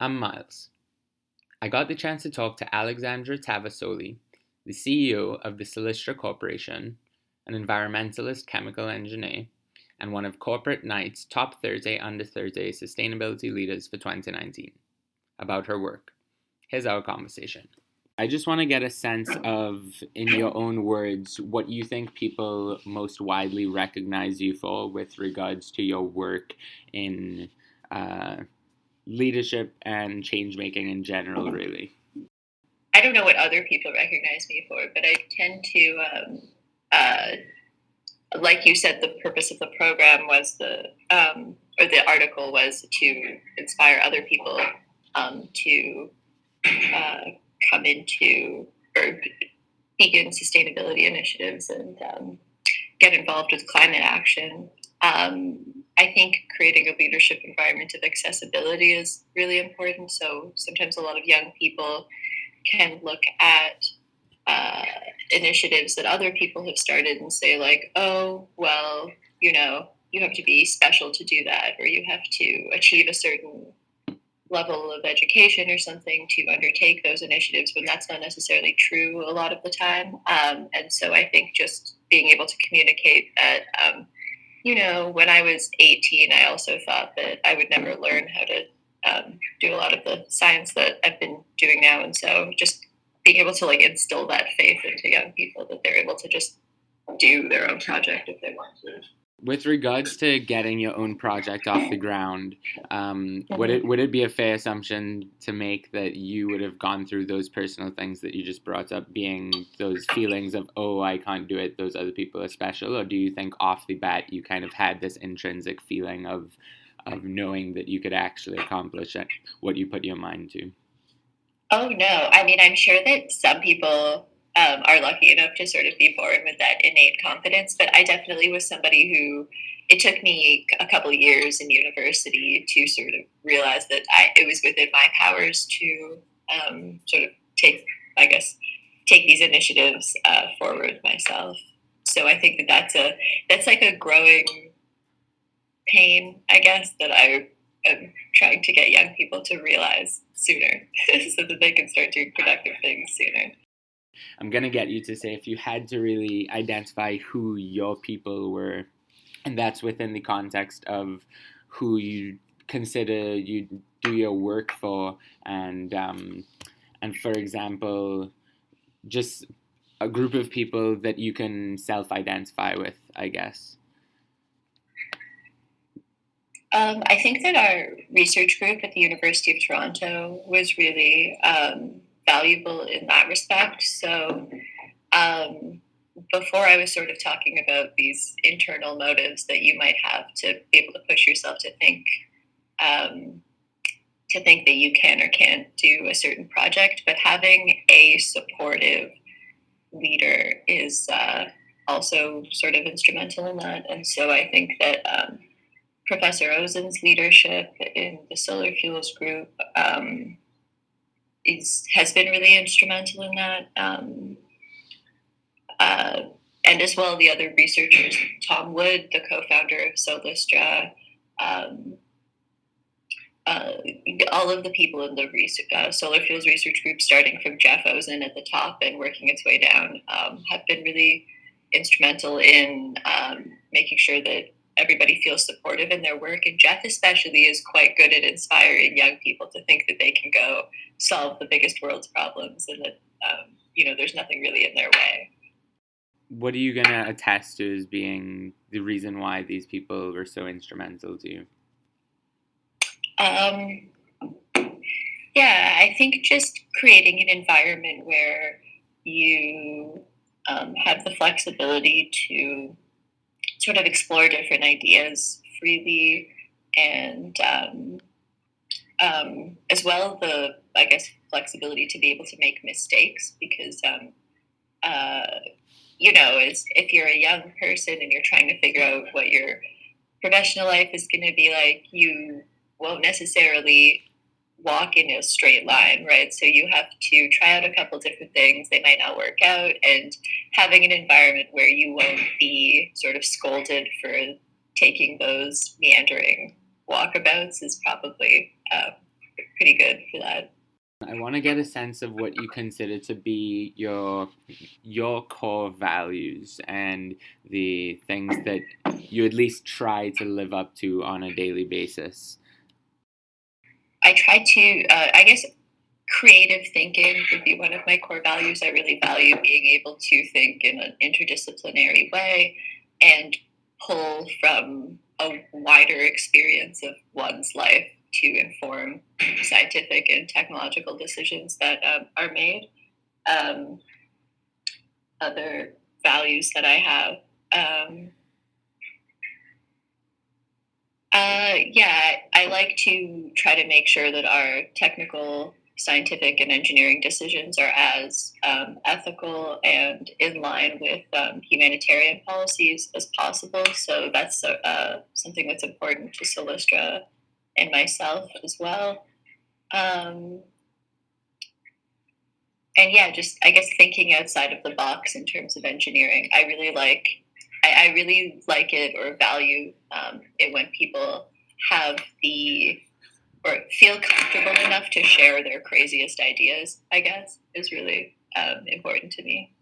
I'm Miles. I got the chance to talk to Alexandra Tavasoli, the CEO of the Solistra Corporation, an environmentalist chemical engineer, and one of Corporate Knight's top 30 under 30 sustainability leaders for 2019, about her work. Here's our conversation. I just want to get a sense of, in your own words, what you think people most widely recognize you for with regards to your work in leadership and change making in general, really. I don't know what other people recognize me for, but I tend to, like you said, the purpose of the program was or the article was to inspire other people to come into or begin sustainability initiatives and get involved with climate action. I think creating a leadership environment of accessibility is really important. So sometimes a lot of young people can look at initiatives that other people have started and say like, oh, well, you have to be special to do that, or you have to achieve a certain level of education or something to undertake those initiatives, when that's not necessarily true a lot of the time. And so I think just being able to communicate that, when I was 18, I also thought that I would never learn how to do a lot of the science that I've been doing now. And so just being able to instill that faith into young people that they're able to just do their own project if they want to. With regards to getting your own project off the ground, would it be a fair assumption to make that you would have gone through those personal things that you just brought up, being those feelings of, oh, I can't do it, those other people are special? Or do you think off the bat you kind of had this intrinsic feeling of knowing that you could actually accomplish it, what you put your mind to? Oh, no. I mean, I'm sure that some people are lucky enough to sort of be born with that innate confidence. But I definitely was somebody who, it took me a couple of years in university to sort of realize that it was within my powers to sort of take these initiatives forward myself. So I think that's like a growing pain, I guess, that I am trying to get young people to realize sooner so that they can start doing productive things sooner. I'm going to get you to say, if you had to really identify who your people were, and that's within the context of who you consider you do your work for, and for example, just a group of people that you can self-identify with, I guess. I think that our research group at the University of Toronto was really valuable in that respect. So before I was sort of talking about these internal motives that you might have to be able to push yourself to think that you can or can't do a certain project, but having a supportive leader is also sort of instrumental in that. And so I think that Professor Ozen's leadership in the solar fuels group has been really instrumental in that. And as well, the other researchers, Tom Wood, the co-founder of Solistra, all of the people in the solar fuels research group, starting from Jeff Ozen at the top and working its way down, have been really instrumental in making sure that everybody feels supportive in their work. And Jeff especially is quite good at inspiring young people to think that they can go solve the biggest world's problems and that, there's nothing really in their way. What are you going to attest to as being the reason why these people were so instrumental to you? I think just creating an environment where you have the flexibility to sort of explore different ideas freely, and as well the, flexibility to be able to make mistakes, because if you're a young person and you're trying to figure out what your professional life is going to be like, you won't necessarily walk in a straight line, right? So you have to try out a couple different things. They might not work out, and having an environment where you won't be sort of scolded for taking those meandering walkabouts is probably pretty good for that. I want to get a sense of what you consider to be your core values and the things that you at least try to live up to on a daily basis. I try to, I guess, creative thinking would be one of my core values. I really value being able to think in an interdisciplinary way and pull from a wider experience of one's life to inform scientific and technological decisions that are made. Um, Other values that I have. Yeah, I like to try to make sure that our technical, scientific, and engineering decisions are as ethical and in line with humanitarian policies as possible. So that's something that's important to Solistra and myself as well. And yeah, just I guess thinking outside of the box in terms of engineering. I really like it or value it when people have the or feel comfortable enough to share their craziest ideas. I guess is really important to me.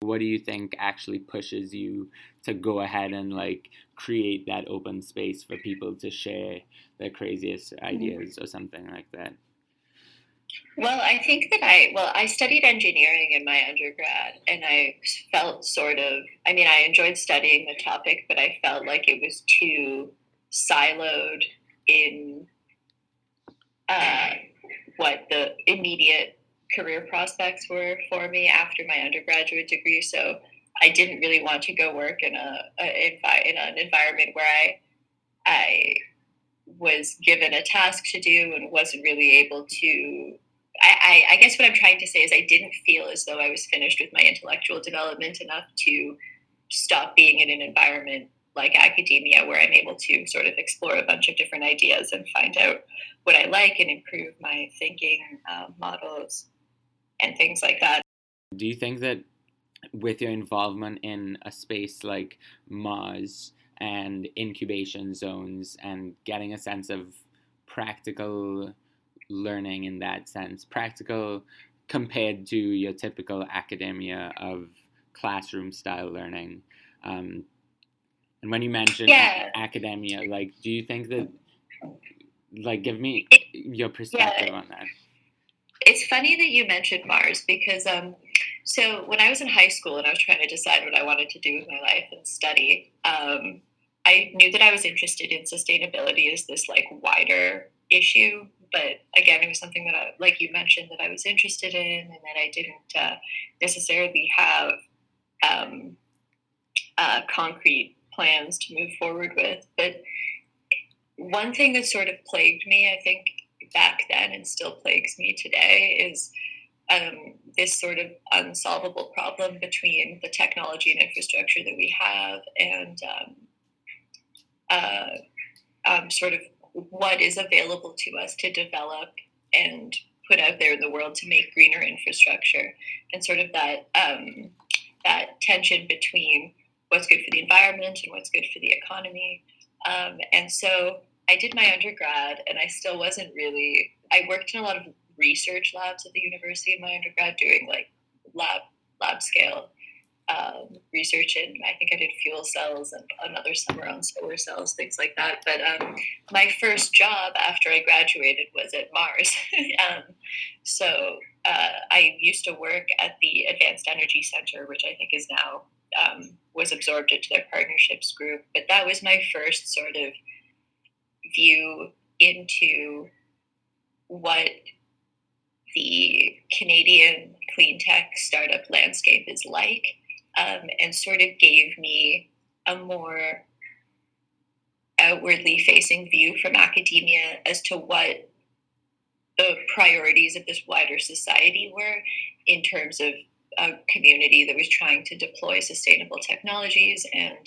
What do you think actually pushes you to go ahead and like create that open space for people to share their craziest ideas or something like that? Well, I think that I studied engineering in my undergrad, and I felt sort of, I mean, I enjoyed studying the topic, but I felt like it was too siloed in uh, what the immediate career prospects were for me after my undergraduate degree. So I didn't really want to go work in in an environment where I was given a task to do and wasn't really able to. I guess what I'm trying to say is I didn't feel as though I was finished with my intellectual development enough to stop being in an environment like academia where I'm able to sort of explore a bunch of different ideas and find out what I like and improve my thinking models and things like that. Do you think that with your involvement in a space like Mars and incubation zones and getting a sense of practical learning in that sense, practical compared to your typical academia of classroom style learning? And when you mention academia, like, do you think that, like, give me your perspective on that? It's funny that you mentioned Mars because so when I was in high school and I was trying to decide what I wanted to do with my life and study, I knew that I was interested in sustainability as this like wider issue. But again, it was something that, like you mentioned, that I was interested in and that I didn't necessarily have concrete plans to move forward with. But one thing that sort of plagued me, I think, back then and still plagues me today is this sort of unsolvable problem between the technology and infrastructure that we have and sort of what is available to us to develop and put out there in the world to make greener infrastructure, and sort of that tension between what's good for the environment and what's good for the economy. And so I did my undergrad, and I still wasn't really. I worked in a lot of research labs at the university in my undergrad, doing like lab scale research, and I think I did fuel cells and another summer on solar cells, things like that. But my first job after I graduated was at Mars. So I used to work at the Advanced Energy Center, which I think is now was absorbed into their partnerships group. But that was my first sort of view into what the Canadian Cleantech startup landscape is like, and sort of gave me a more outwardly facing view from academia as to what the priorities of this wider society were in terms of a community that was trying to deploy sustainable technologies and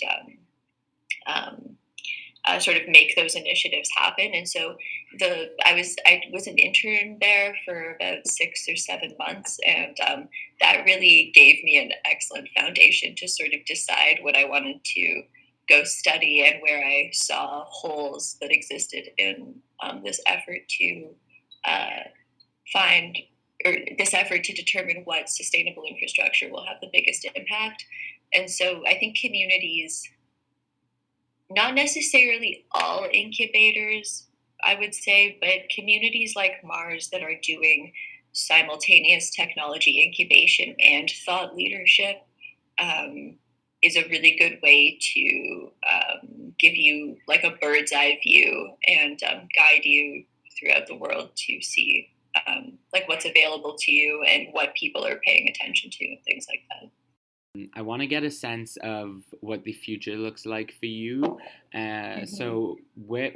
sort of make those initiatives happen. And so I was an intern there for about 6 or 7 months, and that really gave me an excellent foundation to sort of decide what I wanted to go study and where I saw holes that existed in this effort to find, or this effort to determine what sustainable infrastructure will have the biggest impact. And so I think communities, not necessarily all incubators, I would say, but communities like Mars that are doing simultaneous technology incubation and thought leadership um, is a really good way to give you like a bird's eye view and guide you throughout the world to see like what's available to you and what people are paying attention to and things like that. I want to get a sense of what the future looks like for you. So, what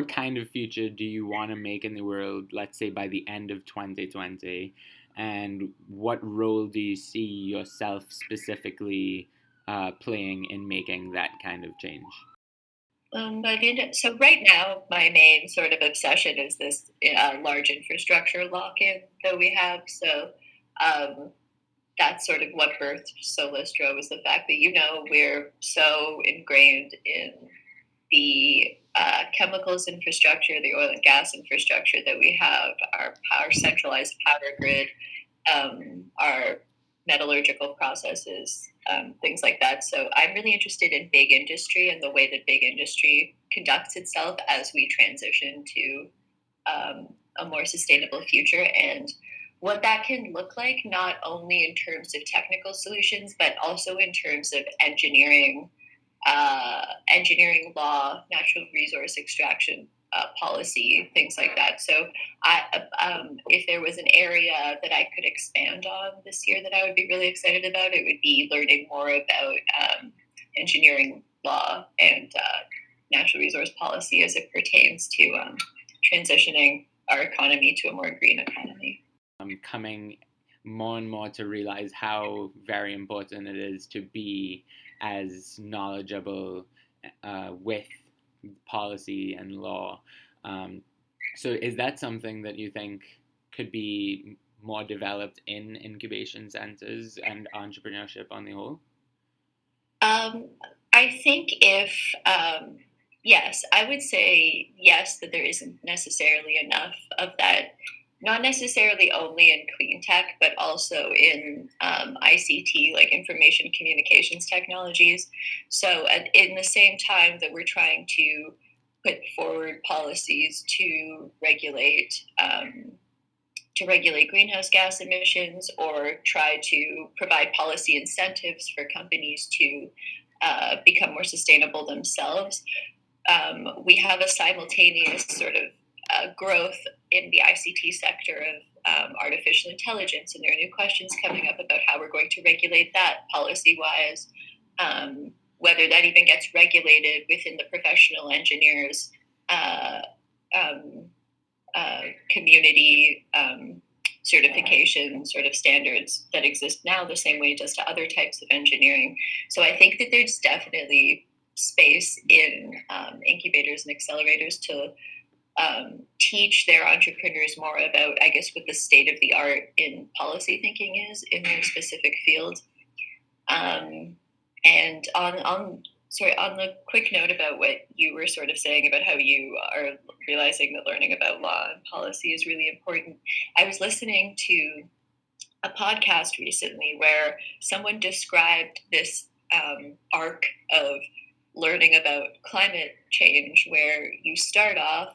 kind of future do you want to make in the world? Let's say by the end of 2020, and what role do you see yourself specifically playing in making that kind of change? So right now, my main sort of obsession is this large infrastructure lock-in that we have. So um, that's sort of what birthed Solistra, was the fact that, we're so ingrained in the chemicals infrastructure, the oil and gas infrastructure that we have, our centralized power grid, our metallurgical processes, things like that. So I'm really interested in big industry and the way that big industry conducts itself as we transition to a more sustainable future, and what that can look like, not only in terms of technical solutions, but also in terms of engineering law, natural resource extraction policy, things like that. So, if there was an area that I could expand on this year that I would be really excited about, it would be learning more about engineering law and natural resource policy as it pertains to transitioning our economy to a more green economy. I'm coming more and more to realize how very important it is to be as knowledgeable with policy and law. So, is that something that you think could be more developed in incubation centers and entrepreneurship on the whole? I think yes, I would say yes, that there isn't necessarily enough of that, not necessarily only in clean tech, but also in ICT, like information communications technologies. So, in the same time that we're trying to put forward policies to regulate greenhouse gas emissions, or try to provide policy incentives for companies to become more sustainable themselves, we have a simultaneous sort of growth in the ICT sector of artificial intelligence, and there are new questions coming up about how we're going to regulate that policy-wise, whether that even gets regulated within the professional engineers community certification sort of standards that exist now, the same way it does to other types of engineering. So I think that there's definitely space in incubators and accelerators to teach their entrepreneurs more about, I guess, what the state of the art in policy thinking is in their specific field. And on the quick note about what you were sort of saying about how you are realizing that learning about law and policy is really important, I was listening to a podcast recently where someone described this arc of learning about climate change, where you start off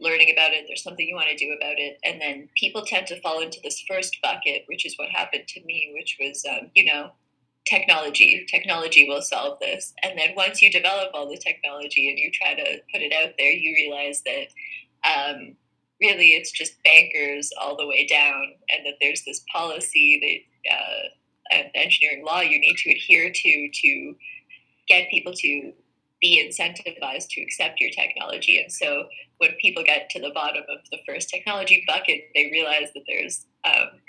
learning about it, there's something you want to do about it, and then people tend to fall into this first bucket, which is what happened to me, which was, technology will solve this. And then once you develop all the technology and you try to put it out there, you realize that really it's just bankers all the way down, and that there's this policy that engineering law you need to adhere to get people to be incentivized to accept your technology. And so when people get to the bottom of the first technology bucket, they realize that there's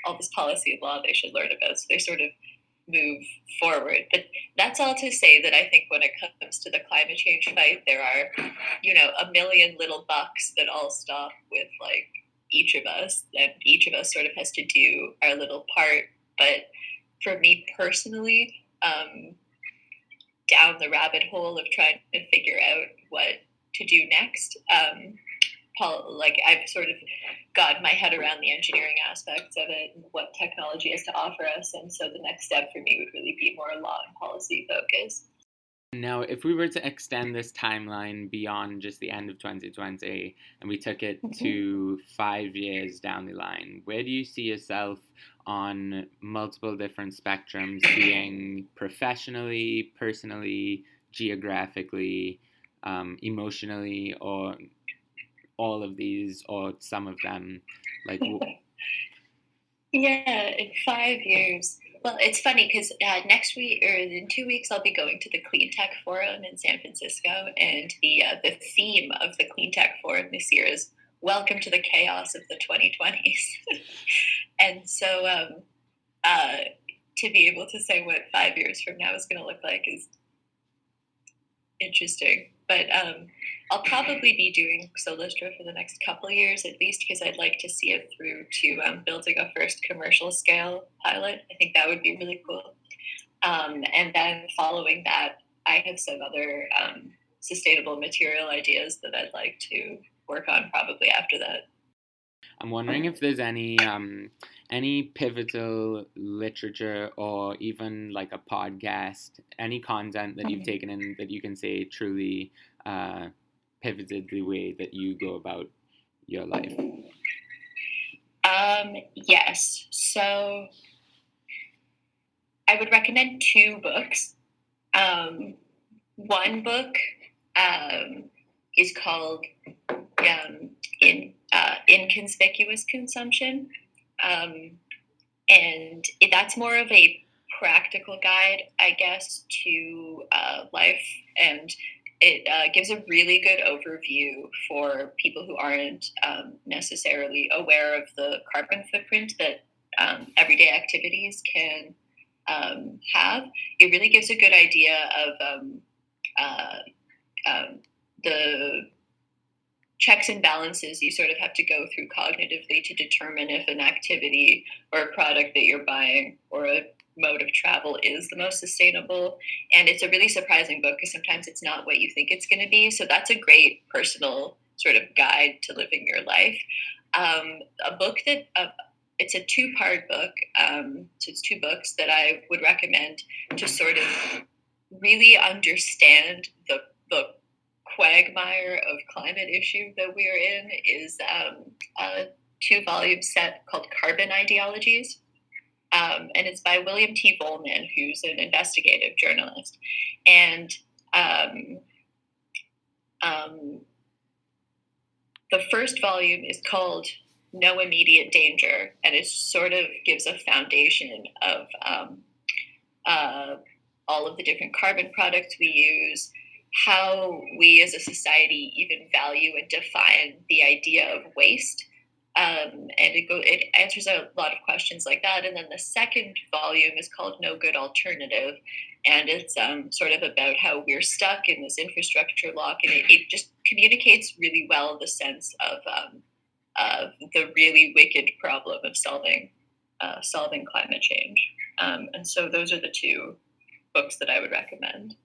all this policy and law they should learn about. So they sort of move forward. But that's all to say that I think when it comes to the climate change fight, there are, a million little bucks that all stop with like each of us, and each of us sort of has to do our little part. But for me personally, down the rabbit hole of trying to figure out what to do next, I've sort of got my head around the engineering aspects of it and what technology has to offer us. And so the next step for me would really be more law and policy focused. Now, if we were to extend this timeline beyond just the end of 2020 and we took it to 5 years down the line, where do you see yourself on multiple different spectrums, being professionally, personally, geographically, emotionally, or all of these, or some of them? Like, yeah, in 5 years. Well, it's funny because next week or in 2 weeks, I'll be going to the Cleantech Forum in San Francisco, and the theme of the Cleantech Forum this year is "Welcome to the Chaos of the 2020s." And so, to be able to say what 5 years from now is going to look like is interesting. But I'll probably be doing Solistra for the next couple of years at least, because I'd like to see it through to building a first commercial scale pilot. I think that would be really cool. And then following that, I have some other sustainable material ideas that I'd like to work on probably after that. I'm wondering if there's any pivotal literature or even like a podcast, any content that you've taken in that you can say truly pivoted the way that you go about your life. Yes. So I would recommend 2 books. One book is called Inconspicuous Consumption. And that's more of a practical guide, I guess, to life. And it gives a really good overview for people who aren't necessarily aware of the carbon footprint that everyday activities can have. It really gives a good idea of the checks and balances you sort of have to go through cognitively to determine if an activity or a product that you're buying or a mode of travel is the most sustainable. And it's a really surprising book because sometimes it's not what you think it's going to be. So that's a great personal sort of guide to living your life. A book that it's a 2-part book. So it's 2 books that I would recommend to sort of really understand the quagmire of climate issue that we're in is a 2-volume set called Carbon Ideologies. And it's by William T. Volman, who's an investigative journalist. And the first volume is called No Immediate Danger, and it sort of gives a foundation of all of the different carbon products we use, how we as a society even value and define the idea of waste. And it answers a lot of questions like that. And then the second volume is called No Good Alternative. And it's sort of about how we're stuck in this infrastructure lock. And it just communicates really well the sense of the really wicked problem of solving climate change. And so those are the 2 books that I would recommend.